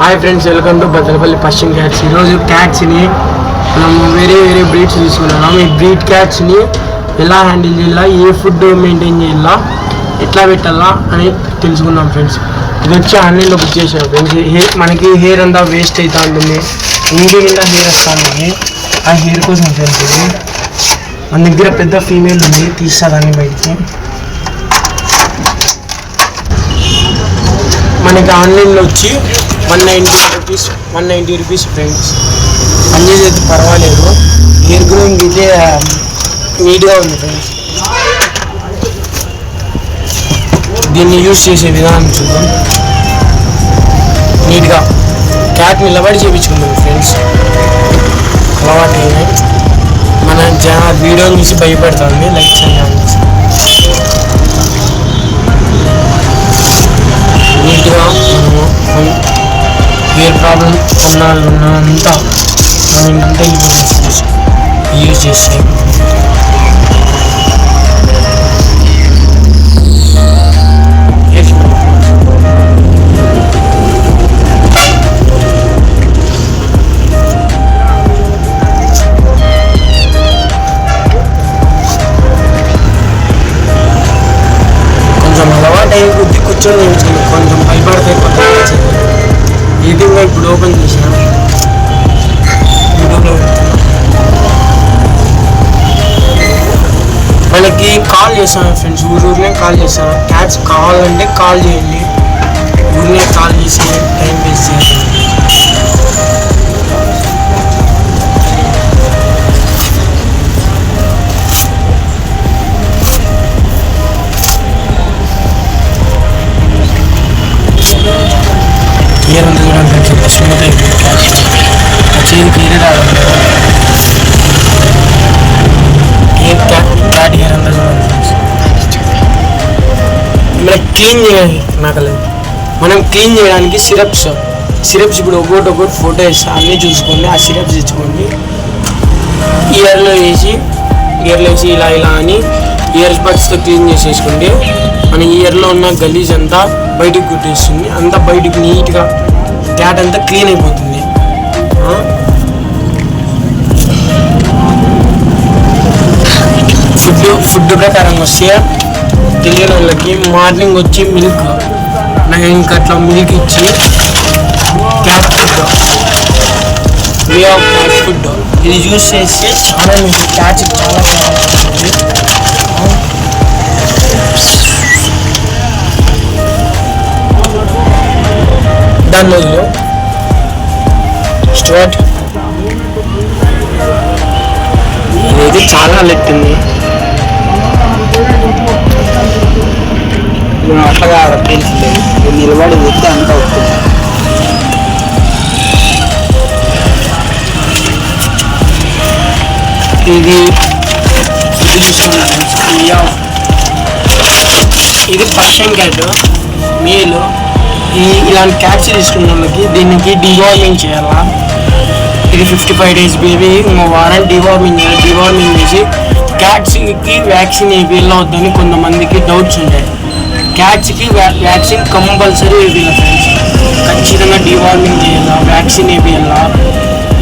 Hi friends, welcome to బద్దలపల్లి పశ్చిమ cats. ఈరోజు క్యాట్స్ని మనం వేరే బ్రీడ్స్ తీసుకున్నాం. ఈ బ్రీడ్ క్యాట్స్ని ఎలా హ్యాండిల్ చేయాలా, ఏ ఫుడ్ మెయింటైన్ చేయాలా, ఎట్లా పెట్టాలా అని తెలుసుకున్నాం ఫ్రెండ్స్. ఇది వచ్చి ఆన్లైన్లో బుక్ చేసాం ఫ్రెండ్స్. మనకి హెయిర్ అంతా వేస్ట్ అవుతూ ఉంటుంది, ఇంటి నిండా హెయిర్ వస్తూ ఉంటుంది. ఆ హెయిర్ కోసం ఫ్రెండ్స్ ఇది మన దగ్గర పెద్ద ఫీమేల్ ఉంది, తీస్తా దాన్ని బయటికి. మనకి ఆన్లైన్లో వచ్చి 190 రూపీస్ ఫ్రెండ్స్. అన్నీ అయితే పర్వాలేదు, హెయిర్ గ్రోయింగ్ అయితే నీట్గా ఉంది ఫ్రెండ్స్. దీన్ని యూజ్ చేసే విధానం చూద్దాం. నీట్గా క్యాట్ నిలబడి చేయించుకుంటుంది ఫ్రెండ్స్. అలవాటు మన వీడియో చూసి భయపడుతుంది, లైక్ చేయాలి. నీట్గా మనము హెయిర్ ప్రాబ్లం ఉన్నంతా యూజ్ చేసి కొంచెం అలవాటు అయ్యి బుద్ధి కూర్చొని కొంచెం భయపడితే కొత్తగా యూట్యూబ్లో ఇప్పుడు ఓపెన్ చేసాను. యూట్యూబ్లో వాళ్ళకి కాల్ చేస్తాను ఫ్రెండ్స్, ఊరినే కాల్ చేస్తాను. క్యాట్స్ కావాలంటే కాల్ చేయండి, ఊరినే కాల్ చేసి టైం వేస్ట్ చేయండి. హెయిర్ అంతా కూడా ఫ్రెండ్స్ స్మూత్ అయిపోయింది. చేతి క్లియర్ రావాలి. క్యాట్ హెయిర్ అంతా కూడా ఫ్రెండ్స్ మనకి క్లీన్ చేయాలి. మనం క్లీన్ చేయడానికి సిరప్స్ ఇప్పుడు ఒకటి ఫోటో వేసి అన్నీ చూసుకోండి. ఆ సిరప్స్ ఇచ్చుకోండి, ఇయర్లో వేసి ఇలా అని ఇయర్ బడ్స్తో క్లీన్ చేసేసుకోండి. మన ఇయర్లో ఉన్న గలీజ్ అంతా బయటికి కొట్టేస్తుంది, అంతా బయటికి నీట్గా క్యాట్ అంతా క్లీన్ అయిపోతుంది. ఫుడ్ ప్రకారం వస్తే తెలియని వాళ్ళకి మార్నింగ్ వచ్చి మిల్క్ 9 అట్లా మిల్క్ ఇచ్చి క్యాట్ ఫుడ్ ఇది యూజ్ చేసి చాలా మీకు క్యాట్స్ చాలా బాగుంటుంది. దానిలో స్టార్ట్ ఇది చాలా లెట్టింది. అట్లాగా తెలిసింది, నిలబడి వస్తే అంతా వస్తుంది. ఇది పర్షియన్ క్యాట్ మేలు. ఇలాంటి క్యాట్స్ తీసుకున్న వాళ్ళకి దీనికి డివార్మింగ్ చేయాలా. ఇది 55 days బేబీ, వారం డివార్మింగ్ చేయాలి. డివార్మింగ్ చేసి క్యాట్స్కి వ్యాక్సిన్ వేయాలా వద్దని కొంతమందికి డౌట్స్ ఉంటాయి. క్యాట్స్కి వ్యాక్సిన్ కంపల్సరీ వేయాలి ఫ్రెండ్స్. ఖచ్చితంగా డివార్మింగ్ చేయాలా, వ్యాక్సిన్ వేయాలా.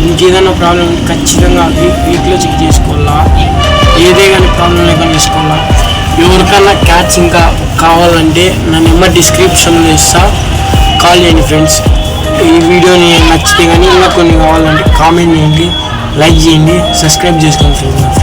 ఇంకేదైనా ప్రాబ్లం ఉంటే ఖచ్చితంగా వీక్లో చెక్ చేసుకోవాలా. ఏదే కానీ ప్రాబ్లం లేకుండా తీసుకోవాలా. ఎవరికన్నా క్యాట్స్ ఇంకా కావాలంటే నా నెంబర్ డిస్క్రిప్షన్లో ఇస్తా, కాల్ చేయండి ఫ్రెండ్స్. ఈ వీడియోని నచ్చితే కానీ ఇంకా కొన్ని కావాలంటే కామెంట్ చేయండి, లైక్ చేయండి, సబ్స్క్రైబ్ చేసుకోండి ఫ్రెండ్స్.